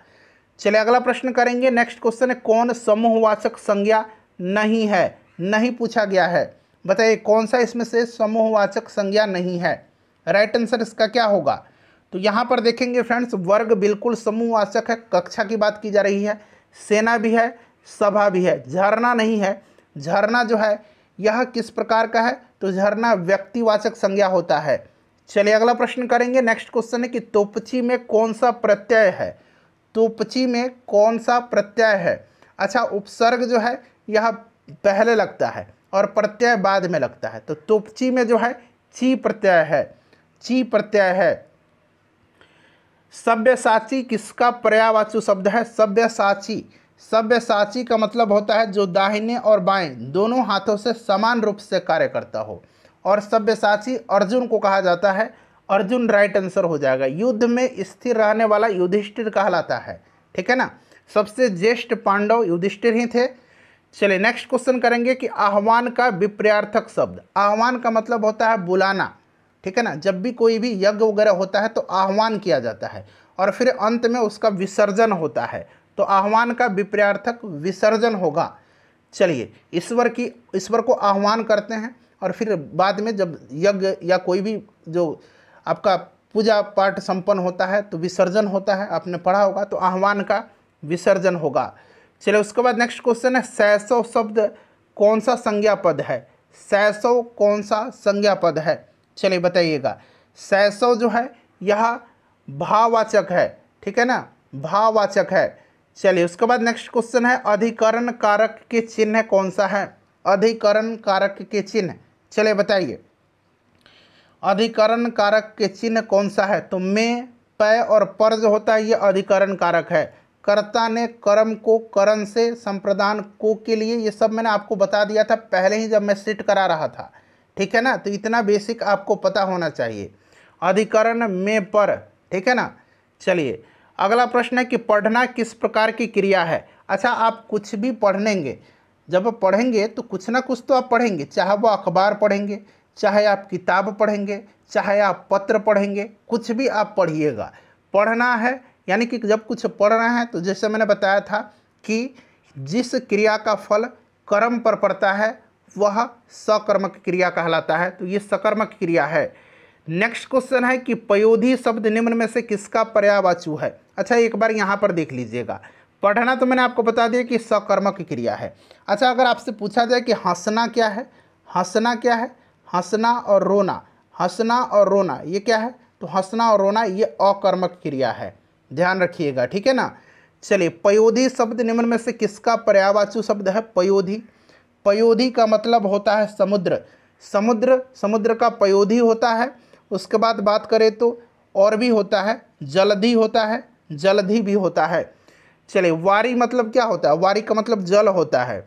चलिए, अगला प्रश्न करेंगे। नेक्स्ट क्वेश्चन है, कौन समूहवाचक संज्ञा नहीं है? नहीं पूछा गया है, बताइए कौन सा इसमें से समूहवाचक संज्ञा नहीं है? राइट आंसर इसका क्या होगा? तो यहाँ पर देखेंगे फ्रेंड्स, वर्ग बिल्कुल समूहवाचक है, कक्षा की बात की जा रही है। सेना भी है, सभा भी है। झरना नहीं है। झरना जो है यह किस प्रकार का है? तो झरना व्यक्तिवाचक संज्ञा होता है। चलिए, अगला प्रश्न करेंगे। नेक्स्ट क्वेश्चन है कि तोपची में कौन सा प्रत्यय है? तोपची में कौन सा प्रत्यय है? अच्छा, उपसर्ग जो है यह पहले लगता है और प्रत्यय बाद में लगता है। तो तोपची में जो है ची प्रत्यय है, ची प्रत्यय है। सब्यसाची किसका पर्यायवाची शब्द है? सब्यसाची, सब्यसाची का मतलब होता है जो दाहिने और बाएं दोनों हाथों से समान रूप से कार्य करता हो। और सब्यसाची अर्जुन को कहा जाता है। अर्जुन राइट आंसर हो जाएगा। युद्ध में स्थिर रहने वाला युधिष्ठिर कहलाता है, ठीक है ना। सबसे ज्येष्ठ पांडव युधिष्ठिर ही थे। चलिए, नेक्स्ट क्वेश्चन करेंगे कि आह्वान का विपर्यार्थक शब्द। आह्वान का मतलब होता है बुलाना, ठीक है ना। जब भी कोई भी यज्ञ वगैरह होता है तो आह्वान किया जाता है और फिर अंत में उसका विसर्जन होता है। तो आह्वान का विपर्यार्थक विसर्जन होगा। चलिए, ईश्वर को आह्वान करते हैं और फिर बाद में जब यज्ञ या कोई भी जो आपका पूजा पाठ संपन्न होता है तो विसर्जन होता है, आपने पढ़ा होगा। तो आह्वान का विसर्जन होगा। चलिए, उसके बाद नेक्स्ट क्वेश्चन है, शैशव शब्द कौन सा संज्ञा पद है? शैशव कौन सा संज्ञा पद है? चलिए बताइएगा। शैशव जो है यह भाववाचक है, ठीक है ना, भाववाचक है। चलिए, उसके बाद नेक्स्ट क्वेश्चन है, अधिकरण कारक के चिन्ह कौन सा है? अधिकरण कारक के चिन्ह, चलिए बताइए, अधिकरण कारक के चिन्ह कौन सा है? तो में, पै और पर जो होता है ये अधिकरण कारक है। कर्ता ने कर्म को करण से संप्रदान को के लिए, ये सब मैंने आपको बता दिया था पहले ही जब मैं सेट करा रहा था, ठीक है ना। तो इतना बेसिक आपको पता होना चाहिए। अधिकरण में पर, ठीक है ना। चलिए, अगला प्रश्न है कि पढ़ना किस प्रकार की क्रिया है? अच्छा, आप कुछ भी पढ़ेंगे, जब आप पढ़ेंगे तो कुछ ना कुछ तो आप पढ़ेंगे, चाहे वो अखबार पढ़ेंगे, चाहे आप किताब पढ़ेंगे, चाहे आप पत्र पढ़ेंगे, कुछ भी आप पढ़िएगा। पढ़ना है यानी कि जब कुछ पढ़ रहे हैं तो जैसे मैंने बताया था कि जिस क्रिया का फल कर्म पर पड़ता है वह सकर्मक क्रिया कहलाता है। तो ये सकर्मक क्रिया है। नेक्स्ट क्वेश्चन है कि पयोधी शब्द निम्न में से किसका पर्यायवाची है? अच्छा, एक बार यहाँ पर देख लीजिएगा। पढ़ना तो मैंने आपको बता दिया कि सकर्मक क्रिया है। अच्छा, अगर आपसे पूछा जाए कि हंसना क्या है? हंसना क्या है? हंसना और रोना, हंसना और रोना ये क्या है? तो हंसना और रोना ये अकर्मक क्रिया है, ध्यान रखिएगा, ठीक है ना। चलिए, पयोधी शब्द निम्न में से किसका पर्यायवाची शब्द है? पयोधी। पयोधी का मतलब होता है समुद्र। समुद्र, समुद्र का पयोधी होता है। उसके बाद बात करें तो और भी होता है, जलधि होता है, जलधि भी होता है। चलिए, वारी मतलब क्या होता है? वारी का मतलब जल होता है।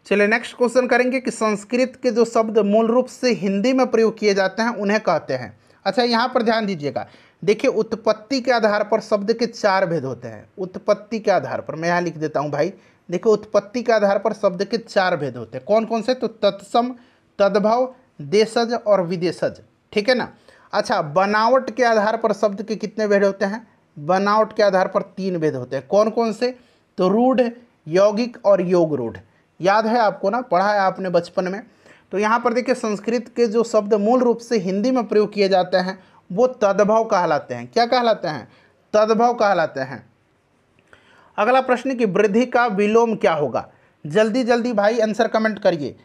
चलिए नेक्स्ट क्वेश्चन करेंगे कि संस्कृत के जो शब्द मूल रूप से हिंदी में प्रयोग किए जाते हैं उन्हें कहते हैं। अच्छा यहाँ पर ध्यान दीजिएगा, देखिए उत्पत्ति के आधार पर शब्द के 4 भेद होते हैं। उत्पत्ति के आधार पर मैं यहाँ लिख देता हूँ भाई, देखिए उत्पत्ति के आधार पर शब्द के 4 भेद होते हैं। कौन कौन से? तो तत्सम, तद्भव, देशज और विदेशज, ठीक है ना। अच्छा बनावट के आधार पर शब्द के कितने भेद होते हैं? बनावट के आधार पर 3 भेद होते हैं। कौन कौन से? तो रूढ़, यौगिक और योग रूढ़। याद है आपको ना, पढ़ा है आपने बचपन में। तो यहाँ पर देखिए संस्कृत के जो शब्द मूल रूप से हिंदी में प्रयोग किए जाते हैं वो तद्भव कहलाते हैं। क्या कहलाते हैं? तद्भव कहलाते हैं। अगला प्रश्न कि वृद्धि का विलोम क्या होगा? जल्दी जल्दी भाई आंसर कमेंट करिए।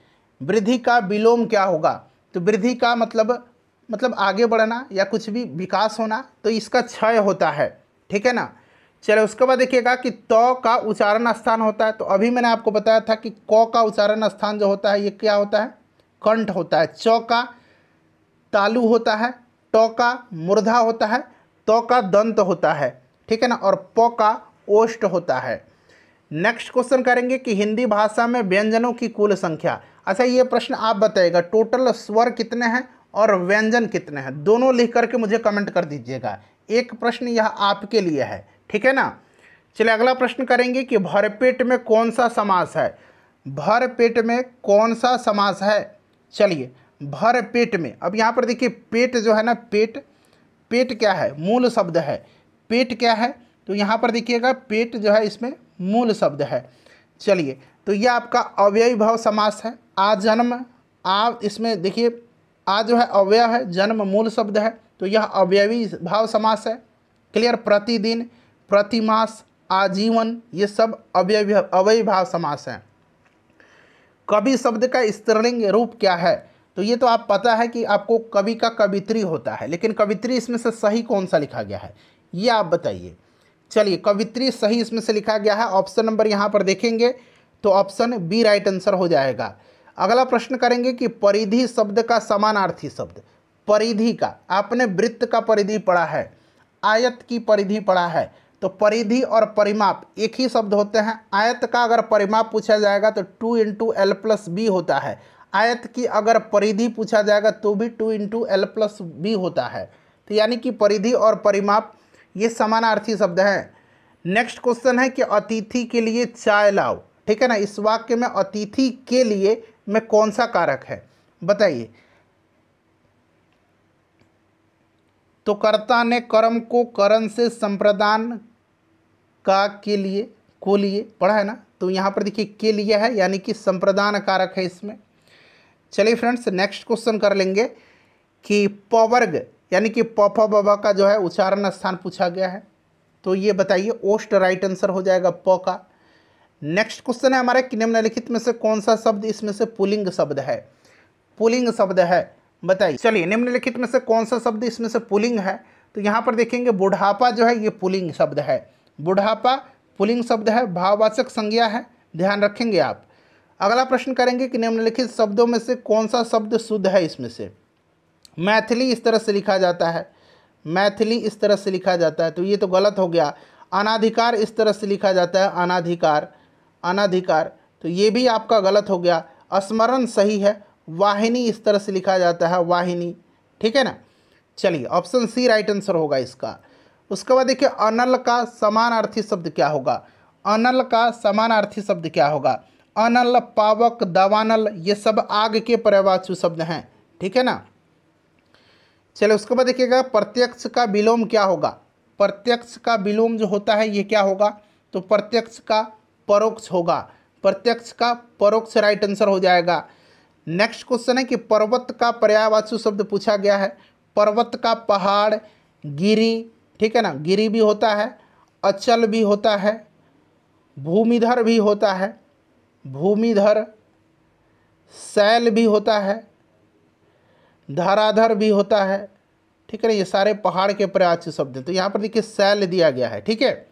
वृद्धि का विलोम क्या होगा? तो वृद्धि का मतलब आगे बढ़ना या कुछ भी विकास होना, तो इसका क्षय होता है, ठीक है ना। चलो उसके बाद देखिएगा कि त का उच्चारण स्थान होता है। तो अभी मैंने आपको बताया था कि क का उच्चारण स्थान जो होता है ये क्या होता है? कंठ होता है। च का तालु होता है, ट का मूर्धा होता है, त का दंत होता है, ठीक है ना, और प का ओष्ठ होता है। नेक्स्ट क्वेश्चन करेंगे कि हिंदी भाषा में व्यंजनों की कुल संख्या। अच्छा ये प्रश्न आप बताइएगा, टोटल स्वर कितने हैं और व्यंजन कितने हैं? दोनों लिख करके मुझे कमेंट कर दीजिएगा। एक प्रश्न यह आपके लिए है, ठीक है ना। चलिए अगला प्रश्न करेंगे कि भरपेट में कौन सा समास है? भरपेट में कौन सा समास है? चलिए भरपेट में, अब यहाँ पर देखिए पेट जो है ना, पेट क्या है? मूल शब्द है। पेट क्या है? तो यहाँ पर देखिएगा पेट जो है इसमें मूल शब्द है। चलिए तो यह आपका अव्ययी भाव समास है। आ जन्म, आ इसमें देखिए आ जो है अव्यय है, जन्म मूल शब्द है, तो यह अव्ययी भाव समास है। क्लियर? प्रतिदिन, प्रतिमास, आजीवन, ये सब अव्ययी भाव समास हैं। कवि शब्द का स्त्रीलिंग रूप क्या है? तो ये तो आप पता है कि आपको कवि का कवित्री होता है, लेकिन कवित्री इसमें से सही कौन सा लिखा गया है ये आप बताइए। चलिए कवित्री सही इसमें से लिखा गया है। ऑप्शन नंबर यहाँ पर देखेंगे तो ऑप्शन बी राइट आंसर हो जाएगा। अगला प्रश्न करेंगे कि परिधि शब्द का समानार्थी शब्द। परिधि का, आपने वृत्त का परिधि पढ़ा है, आयत की परिधि पढ़ा है, तो परिधि और परिमाप एक ही शब्द होते हैं। आयत का अगर परिमाप पूछा जाएगा तो 2 × L+B होता है। आयत की अगर परिधि पूछा जाएगा तो भी 2 × L+B होता है। तो यानी कि परिधि और परिमाप ये समानार्थी शब्द हैं। नेक्स्ट क्वेश्चन है कि अतिथि के लिए चाय लाओ, ठीक है ना। इस वाक्य में अतिथि के लिए में कौन सा कारक है बताइए? तो कर्ता ने कर्म को करण से संप्रदान का के लिए को लिए पढ़ा है ना, तो यहाँ पर देखिए के लिए है, यानी कि संप्रदान कारक है इसमें। चलिए फ्रेंड्स नेक्स्ट क्वेश्चन कर लेंगे कि पवर्ग यानी कि प फ ब ब का जो है उच्चारण स्थान पूछा गया है, तो ये बताइए। ओष्ठ राइट आंसर हो जाएगा प का। नेक्स्ट क्वेश्चन है हमारे कि निम्नलिखित में से कौन सा शब्द इसमें से पुल्लिंग शब्द है? पुल्लिंग शब्द है बताइए। चलिए निम्नलिखित में से कौन सा शब्द इसमें से पुल्लिंग है? तो यहाँ पर देखेंगे बुढ़ापा जो है ये पुल्लिंग शब्द है। बुढ़ापा पुल्लिंग शब्द है, भाववाचक संज्ञा है, ध्यान रखेंगे आप। अगला प्रश्न करेंगे कि निम्नलिखित शब्दों में से कौन सा शब्द शुद्ध है इसमें से? मैथिली इस तरह से लिखा जाता है, मैथिली इस तरह से लिखा जाता है, तो ये तो गलत हो गया। अनाधिकार इस तरह से लिखा जाता है, अनाधिकार, अनाधिकार, तो ये भी आपका गलत हो गया। स्मरण सही है। वाहिनी इस तरह से लिखा जाता है, वाहिनी, ठीक है ना। चलिए ऑप्शन सी राइट आंसर होगा इसका। उसके बाद देखिए अनल का समानार्थी शब्द क्या होगा? अनल का समानार्थी शब्द क्या होगा? अनल, पावक, दावानल, ये सब आग के पर्यायवाची शब्द हैं, ठीक है ना। चलिए उसके बाद देखिएगा प्रत्यक्ष का विलोम क्या होगा? प्रत्यक्ष का विलोम जो होता है ये क्या होगा? तो प्रत्यक्ष का परोक्ष होगा। प्रत्यक्ष का परोक्ष राइट आंसर हो जाएगा। नेक्स्ट क्वेश्चन है कि पर्वत का पर्यायवाची शब्द पूछा गया है। पर्वत का पहाड़, गिरी, ठीक है ना, गिरी भी होता है, अचल भी होता है, भूमिधर भी होता है, भूमिधर, शैल भी होता है, धराधर भी होता है, ठीक है ना। ये सारे पहाड़ के पर्यायवाची शब्द हैं, तो यहाँ पर देखिए शैल दिया गया है, ठीक है।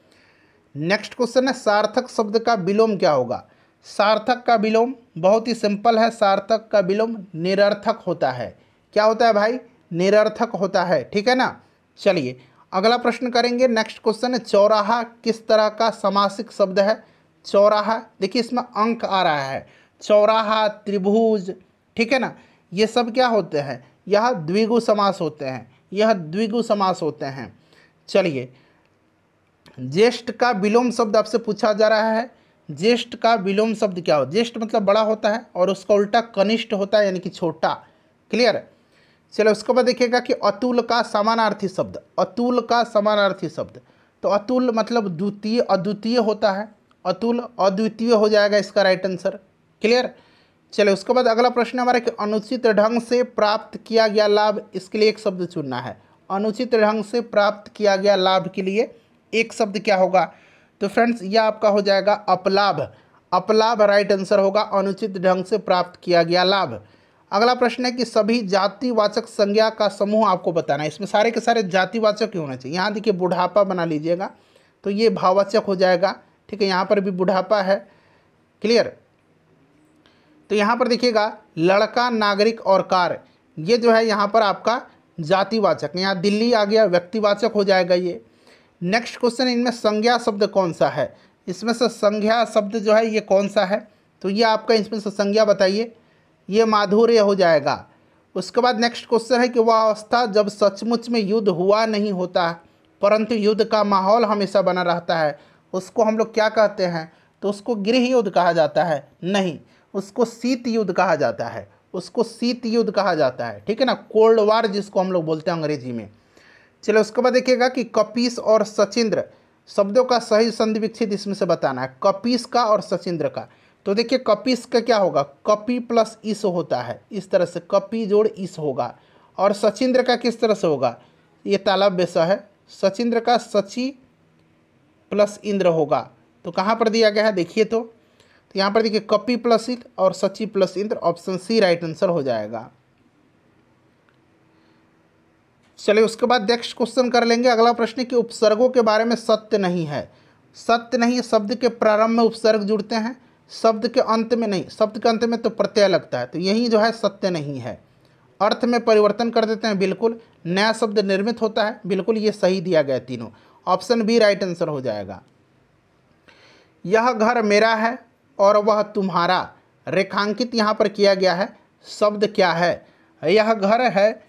नेक्स्ट क्वेश्चन है सार्थक शब्द का विलोम क्या होगा? सार्थक का विलोम बहुत ही सिंपल है। सार्थक का विलोम निरर्थक होता है। क्या होता है भाई? निरर्थक होता है, ठीक है ना। चलिए अगला प्रश्न करेंगे। नेक्स्ट क्वेश्चन है चौराहा किस तरह का समासिक शब्द है? चौराहा देखिए इसमें अंक आ रहा है, चौराहा, त्रिभुज, ठीक है ना, ये सब क्या होते हैं, यह द्विगु समास होते हैं, यह द्विगु समास होते हैं। चलिए, ज्येष्ठ का विलोम शब्द आपसे पूछा जा रहा है। ज्येष्ठ का विलोम शब्द क्या हो, ज्येष्ठ मतलब बड़ा होता है और उसका उल्टा कनिष्ठ होता है यानी कि छोटा। क्लियर। चलो उसके बाद देखिएगा कि अतुल का समानार्थी शब्द, अतुल का समानार्थी शब्द, तो अतुल मतलब द्वितीय, अद्वितीय होता है, अतुल अद्वितीय हो जाएगा इसका राइट आंसर। क्लियर। चलो उसके बाद अगला प्रश्न हमारा कि अनुचित ढंग से प्राप्त किया गया लाभ, इसके लिए एक शब्द चुनना है। अनुचित ढंग से प्राप्त किया गया लाभ के लिए एक शब्द क्या होगा, तो फ्रेंड्स यह आपका हो जाएगा अपलाभ। अपलाभ राइट आंसर होगा, अनुचित ढंग से प्राप्त किया गया लाभ। अगला प्रश्न है कि सभी जातिवाचक संज्ञा का समूह आपको बताना है। इसमें सारे के सारे जातिवाचक ही होना चाहिए। यहाँ देखिए बुढ़ापा बना लीजिएगा तो ये भाववाचक हो जाएगा, ठीक है, यहाँ पर भी बुढ़ापा है। क्लियर। तो यहाँ पर देखिएगा लड़का, नागरिक और कार, ये जो है यहाँ पर आपका जातिवाचक, यहाँ दिल्ली आ गया, व्यक्तिवाचक हो जाएगा ये। नेक्स्ट क्वेश्चन, इनमें संज्ञा शब्द कौन सा है, इसमें से संज्ञा शब्द जो है ये कौन सा है, तो ये आपका इसमें से संज्ञा बताइए, ये माधुर्य हो जाएगा। उसके बाद नेक्स्ट क्वेश्चन है कि वह अवस्था जब सचमुच में युद्ध हुआ नहीं होता परंतु युद्ध का माहौल हमेशा बना रहता है, उसको हम लोग क्या कहते हैं, तो उसको गृह युद्ध कहा जाता है, नहीं, उसको शीत युद्ध कहा जाता है, उसको शीत युद्ध कहा जाता है, ठीक है ना, कोल्ड वार जिसको हम लोग बोलते हैं अंग्रेजी में। चलो उसके बाद देखिएगा कि कपीस और सचिंद्र शब्दों का सही संधि विच्छेद इसमें से बताना है, कपीस का और सचिंद्र का। तो देखिए कपीस का क्या होगा, कपी प्लस इस होता है, इस तरह से कपी जोड़ इस होगा। और सचिंद्र का किस तरह से होगा, ये तालाब बेसा है, सचिंद्र का सची प्लस इंद्र होगा। तो कहाँ पर दिया गया है देखिए, तो यहाँ पर देखिए कपी प्लस इंद्र और Shachi plus Indra, option C right answer हो जाएगा। चलिए उसके बाद नेक्स्ट क्वेश्चन कर लेंगे। अगला प्रश्न कि उपसर्गों के बारे में सत्य नहीं है। सत्य नहीं, शब्द के प्रारंभ में उपसर्ग जुड़ते हैं, शब्द के अंत में नहीं, शब्द के अंत में तो प्रत्यय लगता है, तो यही जो है सत्य नहीं है। अर्थ में परिवर्तन कर देते हैं, बिल्कुल। नया शब्द निर्मित होता है, बिल्कुल, ये सही दिया गया तीनों, ऑप्शन बी राइट आंसर हो जाएगा। यह घर मेरा है और वह तुम्हारा, रेखांकित यहाँ पर किया गया है, शब्द क्या है, यह घर है,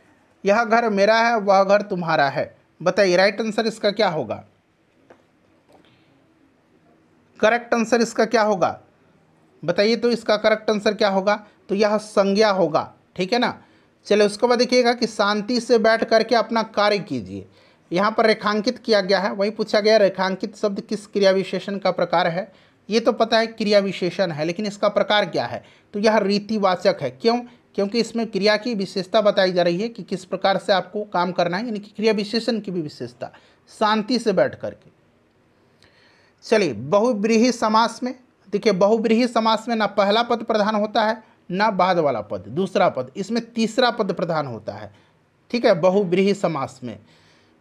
यह घर मेरा है, वह घर तुम्हारा है, बताइए राइट आंसर इसका क्या होगा, करेक्ट आंसर इसका क्या होगा, बताइए तो इसका करेक्ट आंसर क्या होगा, तो यह संज्ञा होगा, ठीक है ना। चलिए उसके बाद देखिएगा कि शांति से बैठ करके अपना कार्य कीजिए, यहाँ पर रेखांकित किया गया है, वही पूछा गया रेखांकित शब्द किस क्रिया विशेषण का प्रकार है, ये तो पता है क्रिया विशेषण है, लेकिन इसका प्रकार क्या है, तो यह रीतिवाचक है। क्यों, क्योंकि इसमें क्रिया की विशेषता बताई जा रही है कि किस प्रकार से आपको काम करना है, यानी कि क्रिया विशेषण की भी विशेषता, शांति से बैठ करके। चलिए बहुव्रीहि समास में देखिए, बहुव्रीहि समास में ना पहला पद प्रधान होता है ना बाद वाला पद, दूसरा पद, इसमें तीसरा पद प्रधान होता है, ठीक है। बहुव्रीहि समास में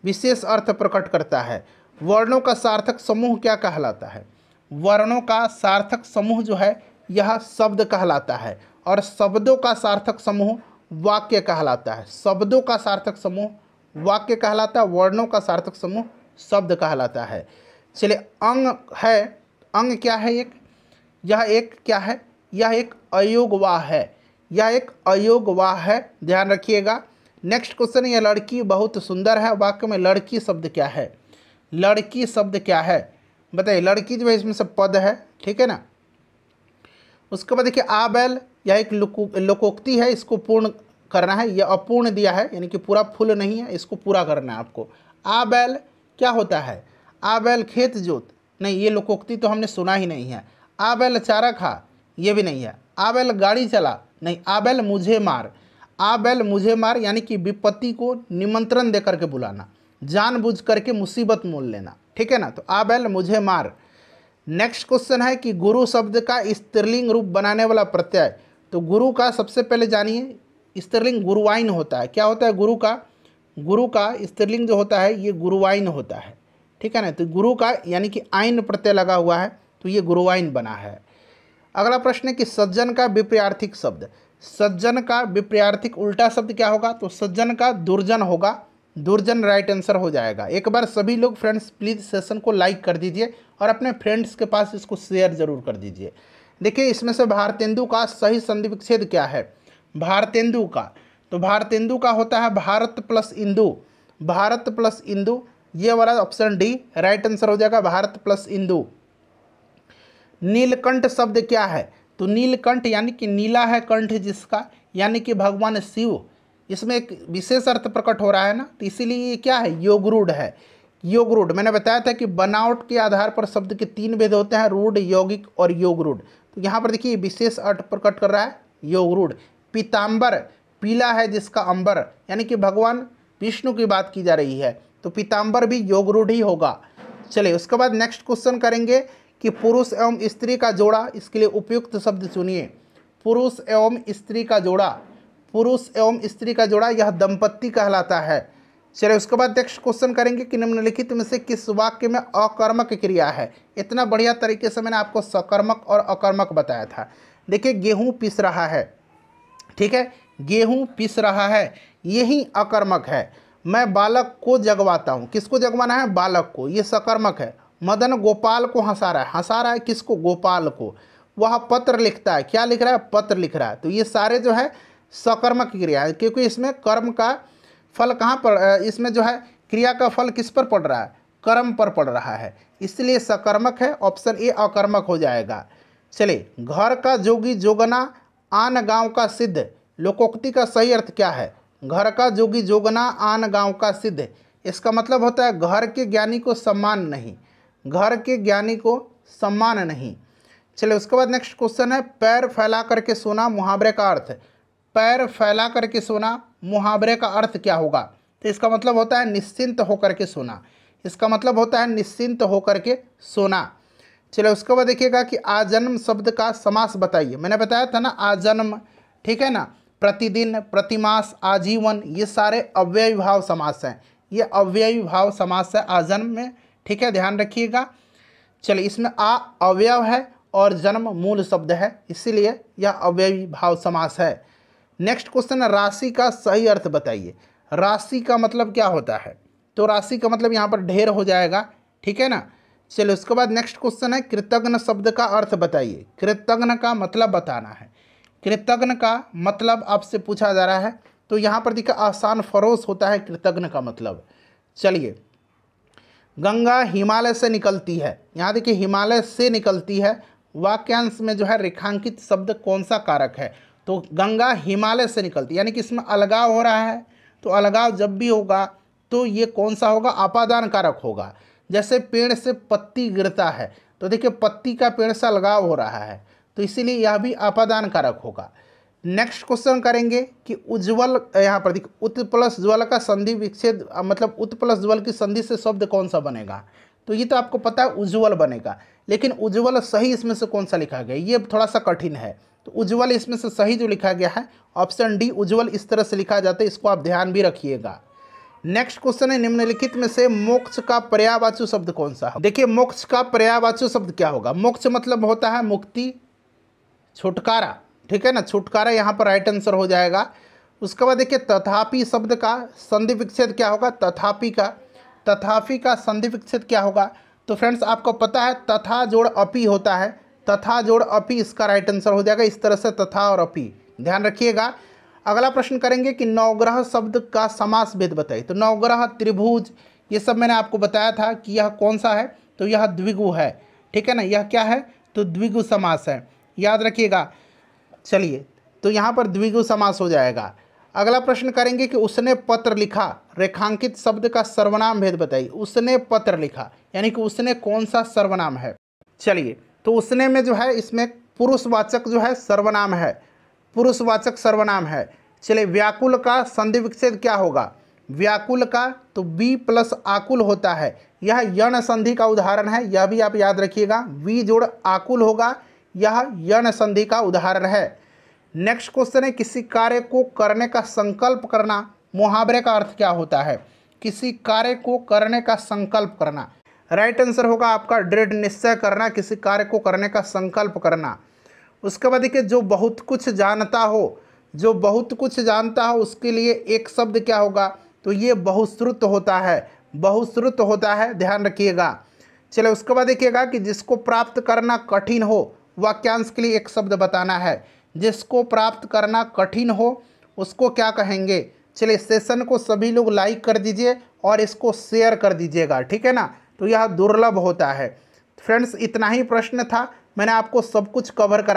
विशेष अर्थ प्रकट करता है। वर्णों का सार्थक समूह क्या कहलाता है, वर्णों का सार्थक समूह जो है यह शब्द कहलाता है, और शब्दों का सार्थक समूह वाक्य कहलाता है। शब्दों का सार्थक समूह वाक्य कहलाता है, वर्णों का सार्थक समूह शब्द कहलाता है। चलिए अंग है, अंग क्या है, एक, यह एक क्या है, यह एक अयोगवाह है, यह एक अयोगवाह है, ध्यान रखिएगा। नेक्स्ट क्वेश्चन, यह लड़की बहुत सुंदर है, वाक्य में लड़की शब्द क्या है, लड़की शब्द क्या है, बताइए। लड़की जो है इसमें सब पद है, ठीक है ना। उसके बाद देखिए आ बैल, यह एक लोकोक्ति है, इसको पूर्ण करना है, यह अपूर्ण दिया है, यानी कि पूरा फुल नहीं है, इसको पूरा करना है आपको। आ बैल क्या होता है, आ बैल खेत जोत, नहीं, ये लोकोक्ति तो हमने सुना ही नहीं है। आ बैल चारा खा, ये भी नहीं है। आ बैल गाड़ी चला, नहीं। आ बैल मुझे मार, आ बैल मुझे मार यानी कि विपत्ति को निमंत्रण दे करके बुलाना, जानबूझ करके मुसीबत मोल लेना, ठीक है ना, तो आ बैल मुझे मार। नेक्स्ट क्वेश्चन है कि गुरु शब्द का स्त्रीलिंग रूप बनाने वाला प्रत्यय, तो गुरु का सबसे पहले जानिए स्त्रीलिंग गुरुवाइन होता है। क्या होता है गुरु का स्त्रीलिंग जो होता है ये गुरुवाइन होता है, ठीक है ना। तो गुरु का यानी कि आइन प्रत्यय लगा हुआ है, तो ये गुरुवाइन बना है। अगला प्रश्न है कि सज्जन का विपरीतार्थिक शब्द, सज्जन का विपरीतार्थिक उल्टा शब्द क्या होगा, तो सज्जन का दुर्जन होगा, दुर्जन राइट आंसर हो जाएगा। एक बार सभी लोग फ्रेंड्स प्लीज़ सेशन को लाइक कर दीजिए और अपने फ्रेंड्स के पास इसको शेयर ज़रूर कर दीजिए। देखिए इसमें से भारतेंदु का सही संधि विच्छेद क्या है, भारतेंदु का, तो भारतेंदु का होता है भारत प्लस इंदु, भारत प्लस इंदु, ये वाला ऑप्शन डी राइट आंसर हो जाएगा, भारत प्लस इंदु। नीलकंठ शब्द क्या है, तो नीलकंठ यानी कि नीला है कंठ जिसका, यानी कि भगवान शिव, इसमें एक विशेष अर्थ प्रकट हो रहा है ना, तो इसीलिए ये क्या है, योगरूढ़ है। योगरूढ़ मैंने बताया था कि बनावट के आधार पर शब्द के 3 भेद होते हैं, रूढ़, यौगिक और योगरूढ़। तो यहाँ पर देखिए विशेष अर्थ प्रकट कर रहा है योगरूढ़। पीताम्बर, पीला है जिसका अंबर, यानी कि भगवान विष्णु की बात की जा रही है, तो पीताम्बर भी योगरूढ़ ही होगा। चलिए उसके बाद नेक्स्ट क्वेश्चन करेंगे कि पुरुष एवं स्त्री का जोड़ा, इसके लिए उपयुक्त शब्द चुनिए। पुरुष एवं स्त्री का जोड़ा, पुरुष एवं स्त्री का जोड़ा यह दंपत्ति कहलाता है। चलिए उसके बाद नेक्स्ट क्वेश्चन करेंगे कि निम्नलिखित में से किस वाक्य में अकर्मक क्रिया है। इतना बढ़िया तरीके से मैंने आपको सकर्मक और अकर्मक बताया था। देखिए गेहूं पिस रहा है, ठीक है, गेहूं पिस रहा है, यही अकर्मक है। मैं बालक को जगवाता हूँ, किसको जगवाना है, बालक को, ये सकर्मक है। मदन गोपाल को हंसा रहा है, हंसा रहा है किसको, गोपाल को। वह पत्र लिखता है, क्या लिख रहा है, पत्र लिख रहा है। तो ये सारे जो है सकर्मक क्रिया है, क्योंकि इसमें कर्म का फल कहाँ पर, इसमें जो है क्रिया का फल किस पर पड़ रहा है, कर्म पर पड़ रहा है, इसलिए सकर्मक है। ऑप्शन ए अकर्मक हो जाएगा। चलिए घर का जोगी जोगना आन गांव का सिद्ध, लोकोक्ति का सही अर्थ क्या है, घर का जोगी जोगना आन गांव का सिद्ध, इसका मतलब होता है घर के ज्ञानी को सम्मान नहीं, घर के ज्ञानी को सम्मान नहीं। चलिए उसके बाद नेक्स्ट क्वेश्चन है पैर फैला करके सोना, मुहावरे का अर्थ। पैर फैला करके सोना, मुहावरे का अर्थ क्या होगा, तो इसका मतलब होता है निश्चिंत होकर के सोना, इसका मतलब होता है निश्चिंत होकर के सोना। चलिए उसके बाद देखिएगा कि आजन्म शब्द का समास बताइए। मैंने बताया था ना आजन्म, ठीक है ना, प्रतिदिन, प्रतिमास, आजीवन, ये सारे अव्ययी भाव समास हैं, ये अव्ययी भाव समास है आजन्म में, ठीक है, ध्यान रखिएगा। चलिए इसमें आ अवयव है और जन्म मूल शब्द है, इसीलिए यह अव्ययी भाव समास है। नेक्स्ट क्वेश्चन है राशि का सही अर्थ बताइए। राशि का मतलब क्या होता है, तो राशि का मतलब यहाँ पर ढेर हो जाएगा, ठीक है ना। चलिए उसके बाद नेक्स्ट क्वेश्चन है कृतज्ञ शब्द का अर्थ बताइए। कृतज्ञ का मतलब बताना है, कृतज्ञ का मतलब आपसे पूछा जा रहा है, तो यहाँ पर देखिए आसान फरोश होता है कृतज्ञ का मतलब। चलिए गंगा हिमालय से निकलती है, यहाँ देखिए हिमालय से निकलती है, वाक्यांश में जो है रेखांकित शब्द कौन सा कारक है, तो गंगा हिमालय से निकलती है, यानी कि इसमें अलगाव हो रहा है, तो अलगाव जब भी होगा तो ये कौन सा होगा, अपादान कारक होगा। जैसे पेड़ से पत्ती गिरता है, तो देखिए पत्ती का पेड़ से अलगाव हो रहा है, तो इसीलिए यह भी अपादान कारक होगा। नेक्स्ट क्वेश्चन करेंगे कि उज्ज्वल, यहाँ पर देखिए उत प्लस ज्वल का संधि विच्छेद, मतलब उत प्लस ज्वल की संधि से शब्द कौन सा बनेगा, तो ये तो आपको पता है उज्ज्वल बनेगा, लेकिन उज्ज्वल सही इसमें से कौन सा लिखा गया, ये थोड़ा सा कठिन है। तो उज्ज्वल इसमें से सही जो लिखा गया है ऑप्शन डी उज्ज्वल इस तरह से लिखा जाता है, इसको आप ध्यान भी रखिएगा। नेक्स्ट क्वेश्चन है निम्नलिखित में से मोक्ष का पर्यायवाची शब्द कौन सा है। देखिए मोक्ष का पर्यायवाची शब्द क्या होगा, मोक्ष मतलब होता है मुक्ति, छुटकारा, ठीक है ना, छुटकारा यहाँ पर राइट आंसर हो जाएगा। उसके बाद देखिए तथापि शब्द का संधि विच्छेद क्या होगा, तथापि का संधि विच्छेद क्या होगा, तो फ्रेंड्स आपको पता है तथा जोड़ अपि होता है, तथा जोड़ अपि इसका राइट आंसर हो जाएगा, इस तरह से तथा और अपि ध्यान रखिएगा। अगला प्रश्न करेंगे कि नवग्रह शब्द का समास भेद बताइए। तो नवग्रह, त्रिभुज, ये सब मैंने आपको बताया था कि यह कौन सा है, तो यह द्विगु है, ठीक है ना, यह क्या है, तो द्विगु समास है, याद रखिएगा। चलिए तो यहाँ पर द्विगु समास हो जाएगा। अगला प्रश्न करेंगे कि उसने पत्र लिखा, रेखांकित शब्द का सर्वनाम भेद बताइए। उसने पत्र लिखा यानी कि उसने कौन सा सर्वनाम है। चलिए तो उसने में जो है इसमें पुरुषवाचक जो है सर्वनाम है, पुरुषवाचक सर्वनाम है। चलिए व्याकुल का संधि विच्छेद क्या होगा, व्याकुल का तो बी प्लस आकुल होता है, यह यण संधि का उदाहरण है, यह भी आप याद रखिएगा, वी जोड़ आकुल होगा, यह यण संधि का उदाहरण है। नेक्स्ट क्वेश्चन है किसी कार्य को करने का संकल्प करना, मुहावरे का अर्थ क्या होता है, किसी कार्य को करने का संकल्प करना, राइट आंसर होगा आपका दृढ़ निश्चय करना, किसी कार्य को करने का संकल्प करना। उसके बाद देखिए जो बहुत कुछ जानता हो, जो बहुत कुछ जानता हो उसके लिए एक शब्द क्या होगा, तो ये बहुश्रुत होता है, बहुश्रुत होता है, ध्यान रखिएगा। चलो उसके बाद देखिएगा कि जिसको प्राप्त करना कठिन हो वाक्यांश के लिए एक शब्द बताना है। जिसको प्राप्त करना कठिन हो उसको क्या कहेंगे। चलिए सेशन को सभी लोग लाइक कर दीजिए और इसको शेयर कर दीजिएगा, ठीक है ना। तो यह दुर्लभ होता है। फ्रेंड्स इतना ही प्रश्न था, मैंने आपको सब कुछ कवर करा